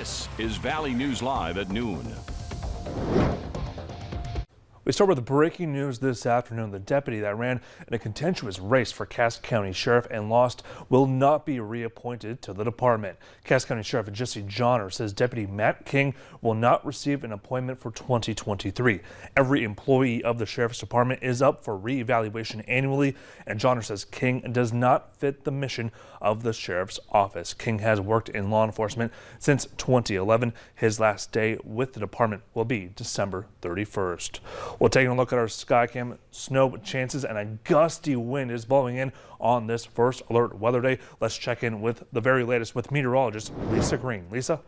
This is Valley News Live at noon. We start with breaking news this afternoon. The deputy that ran in a contentious race for Cass County Sheriff and lost will not be reappointed to the department. Cass County Sheriff Jesse Johnner says Deputy Matt King will not receive an appointment for 2023. Every employee of the Sheriff's Department is up for reevaluation annually, and Johnner says King does not fit the mission of the Sheriff's Office. King has worked in law enforcement since 2011. His last day with the department will be December 31st. Well, taking a look at our Skycam, snow chances and a gusty wind is blowing in on this first alert weather day. Let's check in with the very latest with meteorologist Lisa Green. Lisa?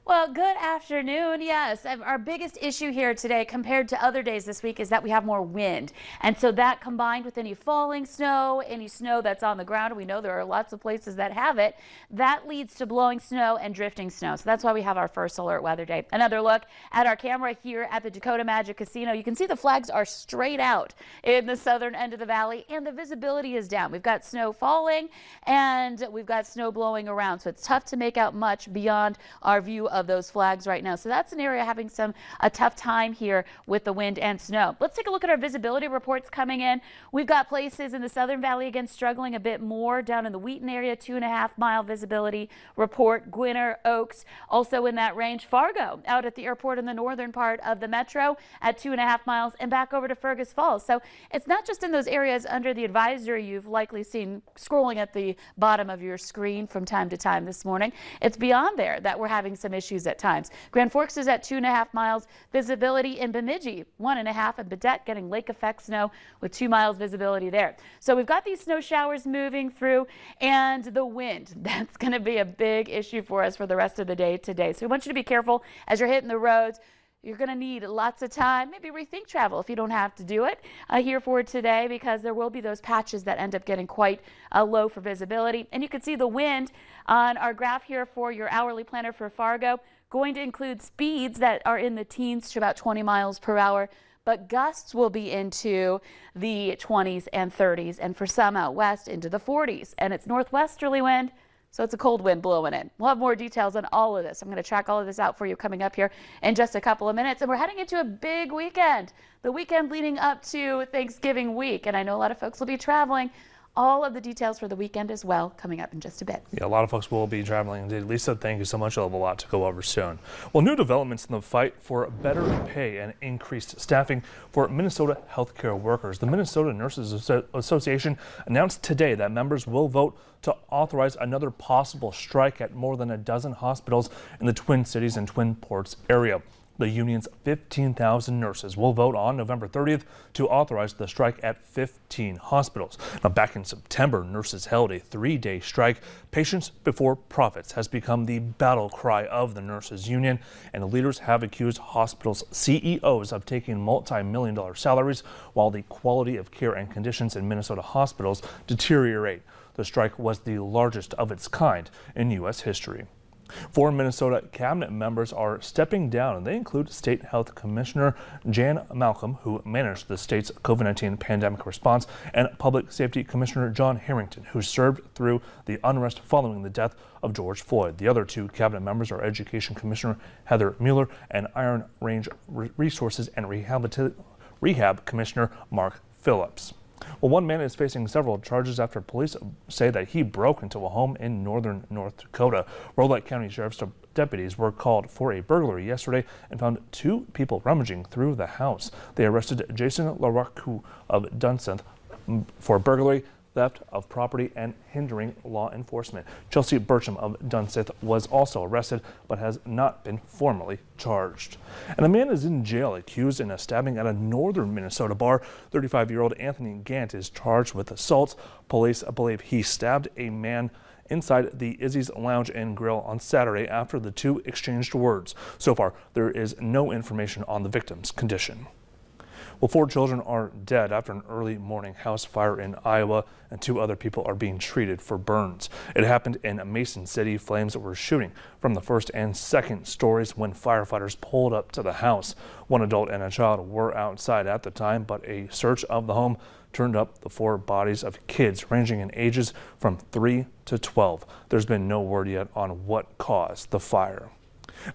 Well, good afternoon. Yes, our biggest issue here today compared to other days this week is that we have more wind. And so that combined with any falling snow, any snow that's on the ground, we know there are lots of places that have it, that leads to blowing snow and drifting snow. So that's why we have our first alert weather day. Another look at our camera here at the Dakota Magic Casino. You can see the flags are straight out in the southern end of the valley and the visibility is down. We've got snow falling and we've got snow blowing around. So it's tough to make out much beyond our view of those flags right now. So that's an area having a tough time here with the wind and snow. Let's take a look at our visibility reports coming in. We've got places in the Southern Valley again struggling a bit more. Down in the Wheaton area, 2.5 mile visibility report. Gwinner, Oaks also in that range. Fargo out at the airport in the northern part of the metro at 2.5 miles and back over to Fergus Falls. So it's not just in those areas under the advisory you've likely seen scrolling at the bottom of your screen from time to time this morning. It's beyond there that we're having some issues at times. Grand Forks is at 2.5 miles visibility in Bemidji, 1.5, and Badette getting lake effect snow with 2 miles visibility there. So we've got these snow showers moving through and the wind. That's going to be a big issue for us for the rest of the day today. So we want you to be careful as you're hitting the roads. You're going to need lots of time, maybe rethink travel if you don't have to do it here for today, because there will be those patches that end up getting quite low for visibility. And you can see the wind on our graph here for your hourly planner for Fargo, going to include speeds that are in the teens to about 20 miles per hour, but gusts will be into the 20s and 30s, and for some out west into the 40s. And it's northwesterly wind. So it's a cold wind blowing in. We'll have more details on all of this. I'm going to track all of this out for you coming up here in just a couple of minutes. And we're heading into a big weekend, the weekend leading up to Thanksgiving week. And I know a lot of folks will be traveling. All of the details for the weekend as well coming up in just a bit. Yeah, a lot of folks will be traveling indeed. Lisa, thank you so much. You'll have a lot to go over soon. Well, new developments in the fight for better pay and increased staffing for Minnesota healthcare workers. The Minnesota Nurses Association announced today that members will vote to authorize another possible strike at more than a dozen hospitals in the Twin Cities and Twin Ports area. The union's 15,000 nurses will vote on November 30th to authorize the strike at 15 hospitals. Now, back in September, nurses held a 3-day strike. Patients before profits has become the battle cry of the nurses union, and the leaders have accused hospitals' CEOs of taking multi-million-dollar salaries while the quality of care and conditions in Minnesota hospitals deteriorate. The strike was the largest of its kind in U.S. history. 4 Minnesota cabinet members are stepping down, and they include State Health Commissioner Jan Malcolm, who managed the state's COVID-19 pandemic response, and Public Safety Commissioner John Harrington, who served through the unrest following the death of George Floyd. The other 2 cabinet members are Education Commissioner Heather Mueller and Iron Range Resources and Rehab Commissioner Mark Phillips. Well, one man is facing several charges after police say that he broke into a home in northern North Dakota. Rolette County Sheriff's deputies were called for a burglary yesterday and found 2 people rummaging through the house. They arrested Jason LaRocque of Dunseth for burglary, theft of property, and hindering law enforcement. Chelsea Burcham of Dunseth was also arrested but has not been formally charged. And a man is in jail accused in a stabbing at a northern Minnesota bar. 35-year-old Anthony Gant is charged with assault. Police believe he stabbed a man inside the Izzy's Lounge and Grill on Saturday after the 2 exchanged words. So far, there is no information on the victim's condition. Well, 4 children are dead after an early morning house fire in Iowa, and 2 other people are being treated for burns. It happened in Mason City. Flames were shooting from the 1st and 2nd stories when firefighters pulled up to the house. 1 adult and a child were outside at the time, but a search of the home turned up the 4 bodies of kids ranging in ages from 3 to 12. There's been no word yet on what caused the fire.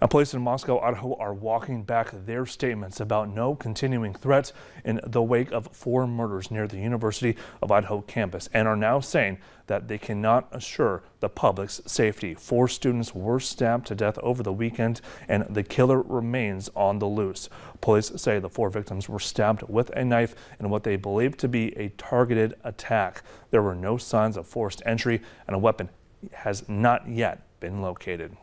And police in Moscow, Idaho are walking back their statements about no continuing threats in the wake of 4 murders near the University of Idaho campus and are now saying that they cannot assure the public's safety. 4 students were stabbed to death over the weekend and the killer remains on the loose. Police say the 4 victims were stabbed with a knife in what they believe to be a targeted attack. There were no signs of forced entry and a weapon has not yet been located.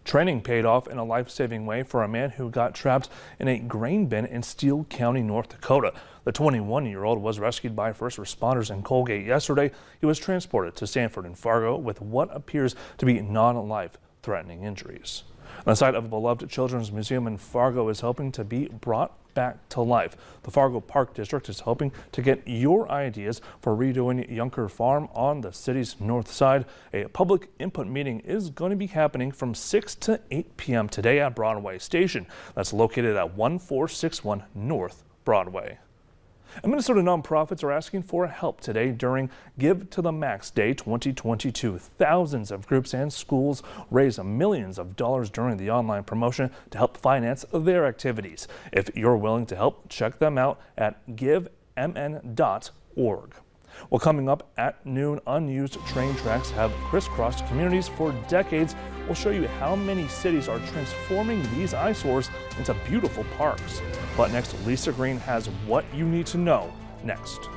Training paid off in a life-saving way for a man who got trapped in a grain bin in Steele County, North Dakota. The 21-year-old was rescued by first responders in Colgate yesterday. He was transported to Sanford and Fargo with what appears to be non-life-threatening injuries. The site of a beloved children's museum in Fargo is hoping to be brought back to life. The Fargo Park District is hoping to get your ideas for redoing Yunker Farm on the city's north side. A public input meeting is going to be happening from 6 to 8 p.m. today at Broadway Station. That's located at 1461 North Broadway. And Minnesota nonprofits are asking for help today during Give to the Max Day 2022. Thousands of groups and schools raise millions of dollars during the online promotion to help finance their activities. If you're willing to help, check them out at givemn.org. Well, coming up at noon, unused train tracks have crisscrossed communities for decades. We'll show you how many cities are transforming these eyesores into beautiful parks. But next, Lisa Green has what you need to know next.